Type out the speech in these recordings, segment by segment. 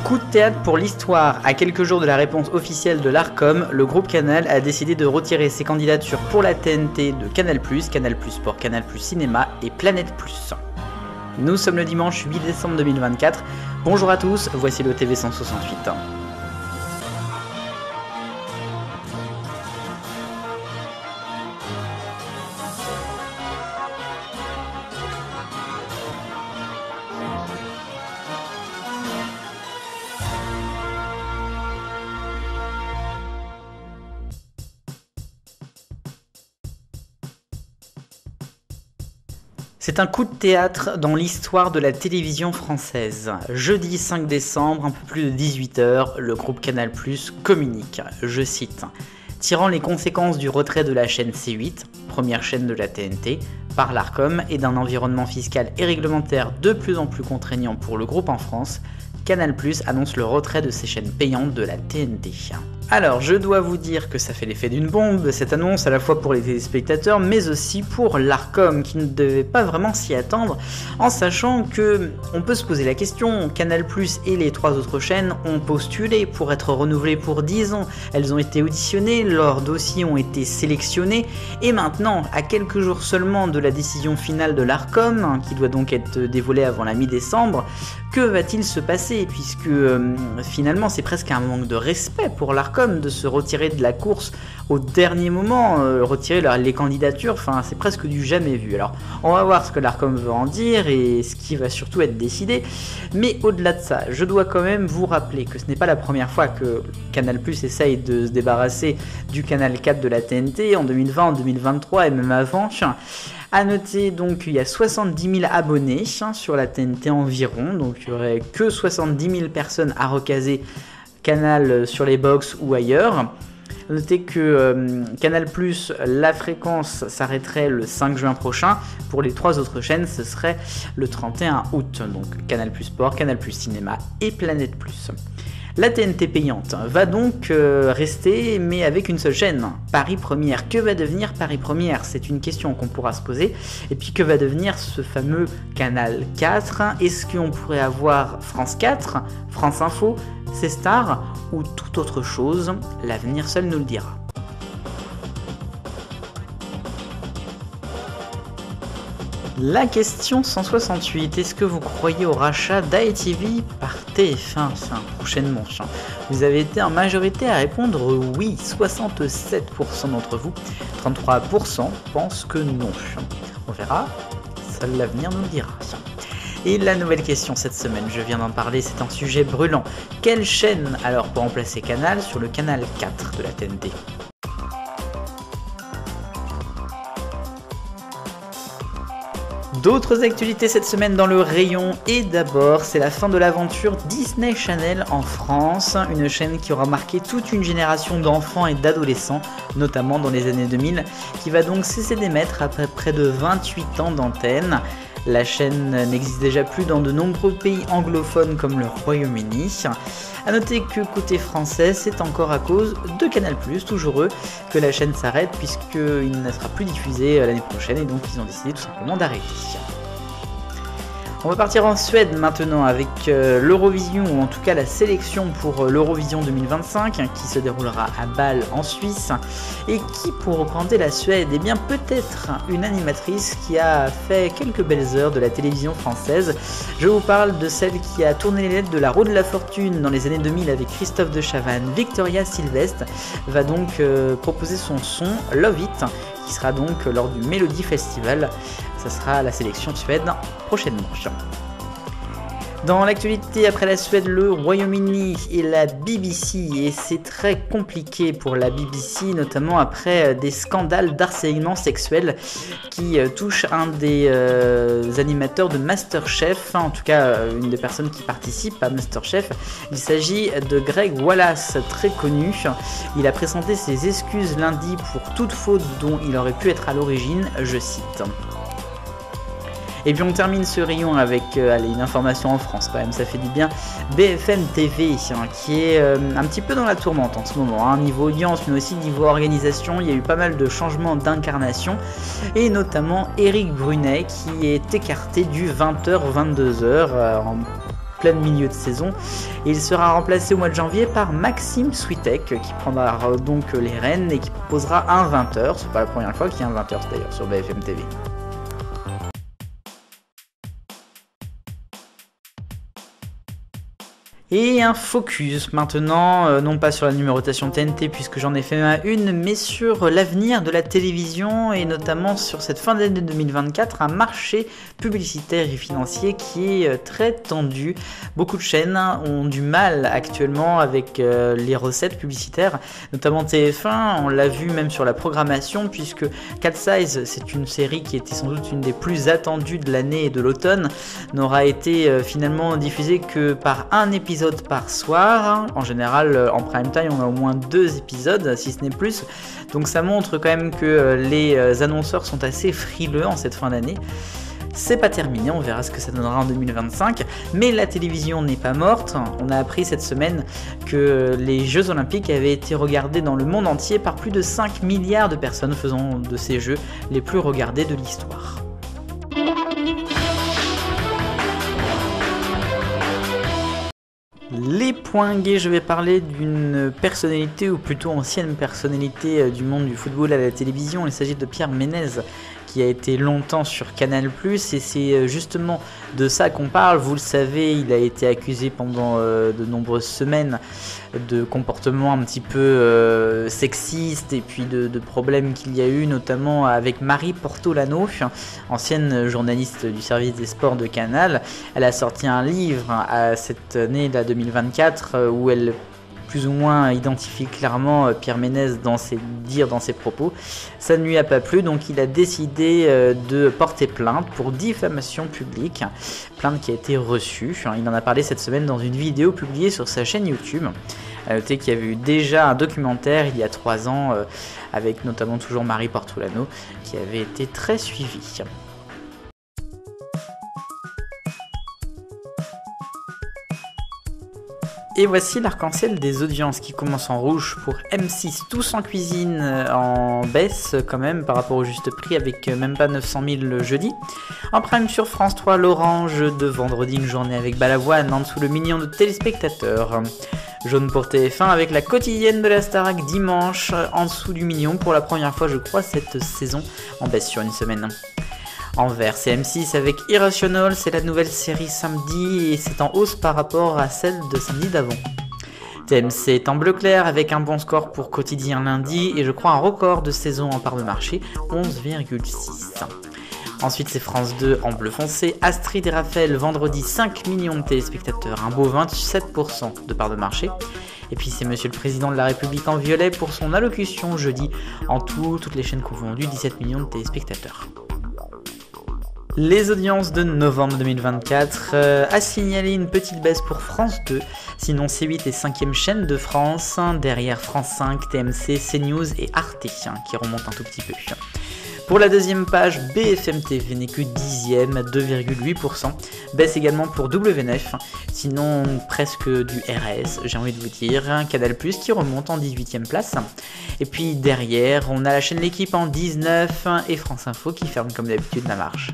Coup de théâtre pour l'histoire. À quelques jours de la réponse officielle de l'Arcom, le groupe Canal a décidé de retirer ses candidatures pour la TNT de Canal+, Canal+ Sport, Canal+ Cinéma et Planète+. Nous sommes le dimanche 8 décembre 2024. Bonjour à tous, voici le TV 168. C'est un coup de théâtre dans l'histoire de la télévision française. Jeudi 5 décembre, un peu plus de 18h, le groupe Canal+ communique, je cite, « Tirant les conséquences du retrait de la chaîne C8, première chaîne de la TNT, par l'Arcom et d'un environnement fiscal et réglementaire de plus en plus contraignant pour le groupe en France, Canal+ annonce le retrait de ses chaînes payantes de la TNT. » Alors, je dois vous dire que ça fait l'effet d'une bombe, cette annonce, à la fois pour les téléspectateurs, mais aussi pour l'Arcom, qui ne devait pas vraiment s'y attendre, en sachant que on peut se poser la question, Canal+ et les 3 autres chaînes ont postulé pour être renouvelées pour 10 ans, elles ont été auditionnées, leurs dossiers ont été sélectionnés, et maintenant, à quelques jours seulement de la décision finale de l'Arcom, qui doit donc être dévoilée avant la mi-décembre, que va-t-il se passer, puisque finalement c'est presque un manque de respect pour l'Arcom de se retirer de la course au dernier moment, retirer les candidatures, enfin c'est presque du jamais vu. Alors on va voir ce que l'Arcom veut en dire et ce qui va surtout être décidé, mais au-delà de ça, je dois quand même vous rappeler que ce n'est pas la première fois que Canal+ essaye de se débarrasser du canal 4 de la TNT en 2020, en 2023 et même avant. A noter donc qu'il y a 70 000 abonnés sur la TNT environ, donc il n'y aurait que 70 000 personnes à recaser Canal sur les box ou ailleurs. Notez que Canal+, la fréquence s'arrêterait le 5 juin prochain. Pour les 3 autres chaînes, ce serait le 31 août. Donc Canal+ Sport, Canal+ Cinéma et Planète+. La TNT payante va donc rester, mais avec une seule chaîne, Paris Première. Que va devenir Paris Première? C'est une question qu'on pourra se poser. Et puis que va devenir ce fameux Canal 4? Est-ce qu'on pourrait avoir France 4, France Info, C-Star ou toute autre chose? L'avenir seul nous le dira. La question 168, est-ce que vous croyez au rachat d'ITV par TF1 prochainement? Vous avez été en majorité à répondre oui, 67% d'entre vous, 33% pensent que non. On verra, seul l'avenir nous le dira. Et la nouvelle question cette semaine, je viens d'en parler, c'est un sujet brûlant. Quelle chaîne alors pour remplacer Canal sur le canal 4 de la TNT? D'autres actualités cette semaine dans le rayon, et d'abord c'est la fin de l'aventure Disney Channel en France, une chaîne qui aura marqué toute une génération d'enfants et d'adolescents, notamment dans les années 2000, qui va donc cesser d'émettre après près de 28 ans d'antenne. La chaîne n'existe déjà plus dans de nombreux pays anglophones comme le Royaume-Uni. A noter que côté français, c'est encore à cause de Canal+, toujours eux, que la chaîne s'arrête puisqu'il ne sera plus diffusé l'année prochaine et donc ils ont décidé tout simplement d'arrêter. On va partir en Suède maintenant avec l'Eurovision, ou en tout cas la sélection pour l'Eurovision 2025 qui se déroulera à Bâle en Suisse. Et qui pour représenter la Suède? Eh bien peut-être une animatrice qui a fait quelques belles heures de la télévision française. Je vous parle de celle qui a tourné les lettres de la roue de la fortune dans les années 2000 avec Christophe de Chavannes. Victoria Sylvestre va donc proposer son son Love It, qui sera donc lors du Melody Festival. Ça sera la sélection Suède prochainement. Dans l'actualité, après la Suède, le Royaume-Uni et la BBC, et c'est très compliqué pour la BBC, notamment après des scandales d'harcèlement sexuel qui touchent un des animateurs de MasterChef, en tout cas une des personnes qui participent à MasterChef. Il s'agit de Greg Wallace, très connu. Il a présenté ses excuses lundi pour toute faute dont il aurait pu être à l'origine, je cite. Et puis on termine ce rayon avec une information en France quand même, ça fait du bien. BFM TV qui est un petit peu dans la tourmente en ce moment, niveau audience mais aussi niveau organisation. Il y a eu pas mal de changements d'incarnation et notamment Eric Brunet qui est écarté du 20h-22h plein milieu de saison. Et il sera remplacé au mois de janvier par Maxime Switek qui prendra donc les rênes et qui proposera un 20h. C'est pas la première fois qu'il y a un 20h d'ailleurs sur BFM TV. Et un focus maintenant, non pas sur la numérotation TNT puisque j'en ai fait ma une, mais sur l'avenir de la télévision et notamment sur cette fin d'année 2024, un marché publicitaire et financier qui est très tendu. Beaucoup de chaînes ont du mal actuellement avec les recettes publicitaires, notamment TF1, on l'a vu même sur la programmation puisque Cat Size, c'est une série qui était sans doute une des plus attendues de l'année et de l'automne, n'aura été finalement diffusée que par un épisode par soir. En général, en prime time, on a au moins 2 épisodes, si ce n'est plus. Donc ça montre quand même que les annonceurs sont assez frileux en cette fin d'année. C'est pas terminé, on verra ce que ça donnera en 2025, mais la télévision n'est pas morte. On a appris cette semaine que les Jeux Olympiques avaient été regardés dans le monde entier par plus de 5 milliards de personnes, faisant de ces Jeux les plus regardés de l'histoire. Les points gays, je vais parler d'une personnalité, ou plutôt ancienne personnalité du monde du football à la télévision. Il s'agit de Pierre Ménez, qui a été longtemps sur Canal+, et c'est justement de ça qu'on parle. Vous le savez, il a été accusé pendant de nombreuses semaines de comportements un petit peu sexistes et puis de problèmes qu'il y a eu, notamment avec Marie Portolano, ancienne journaliste du service des sports de Canal. Elle a sorti un livre à cette année là, 2024 où elle plus ou moins identifie clairement Pierre Ménez dans ses dires, dans ses propos. Ça ne lui a pas plu, donc il a décidé de porter plainte pour diffamation publique, plainte qui a été reçue. Il en a parlé cette semaine dans une vidéo publiée sur sa chaîne YouTube. À noter qu'il y avait eu déjà un documentaire il y a 3 ans avec notamment toujours Marie Portolano qui avait été très suivi. Et voici l'arc-en-ciel des audiences qui commence en rouge pour M6, Tous en cuisine en baisse quand même par rapport au juste prix avec même pas 900 000 le jeudi. En prime sur France 3, l'Orange de vendredi, une journée avec Balavoine, en dessous le million de téléspectateurs. Jaune pour TF1 avec la quotidienne de la Starac dimanche, en dessous du million pour la première fois je crois cette saison, en baisse sur une semaine. En vert, c'est M6 avec Irrational, c'est la nouvelle série samedi et c'est en hausse par rapport à celle de samedi d'avant. TMC est en bleu clair avec un bon score pour quotidien lundi et je crois un record de saison en part de marché, 11,6. Ensuite c'est France 2 en bleu foncé, Astrid et Raphaël vendredi 5 millions de téléspectateurs, un beau 27% de part de marché. Et puis c'est Monsieur le Président de la République en violet pour son allocution jeudi, en tout, toutes les chaînes confondues, 17 millions de téléspectateurs. Les audiences de novembre 2024 a signalé une petite baisse pour France 2, sinon C8 est 5e chaîne de France, derrière France 5, TMC, CNews et Arte qui remontent un tout petit peu. Pour la deuxième page, BFM TV n'est que 10e, 2,8%, baisse également pour W9, sinon presque du RS, j'ai envie de vous dire, Canal+, qui remonte en 18e place. Et puis derrière, on a la chaîne L'Équipe en 19 et France Info qui ferme comme d'habitude la marche.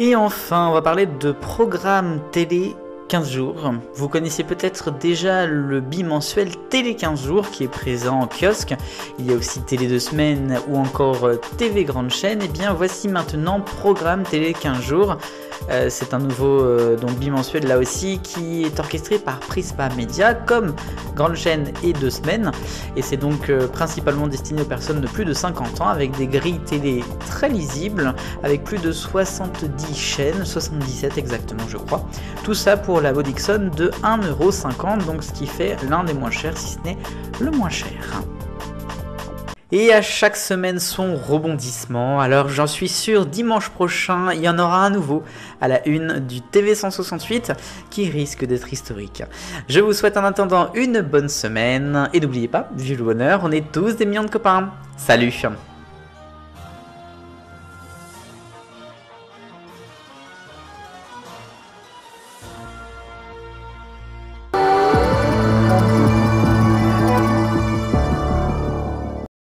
Et enfin, on va parler de programme télé 15 jours. Vous connaissez peut-être déjà le bimensuel Télé 15 jours qui est présent en kiosque. Il y a aussi Télé 2 semaines ou encore TV Grande Chaîne. Et bien voici maintenant programme Télé 15 jours. C'est un nouveau donc bimensuel là aussi qui est orchestré par Prisma Media comme Grande Chaîne et 2 semaines. Et c'est donc principalement destiné aux personnes de plus de 50 ans avec des grilles télé très lisibles avec plus de 70 chaînes, 77 exactement je crois. Tout ça pour la Bodixon de 1,50€, donc ce qui fait l'un des moins chers, si ce n'est le moins cher. Et à chaque semaine son rebondissement, alors j'en suis sûr, dimanche prochain, il y en aura un nouveau à la une du TV 168 qui risque d'être historique. Je vous souhaite en attendant une bonne semaine, et n'oubliez pas, vive le bonheur, on est tous des millions de copains. Salut!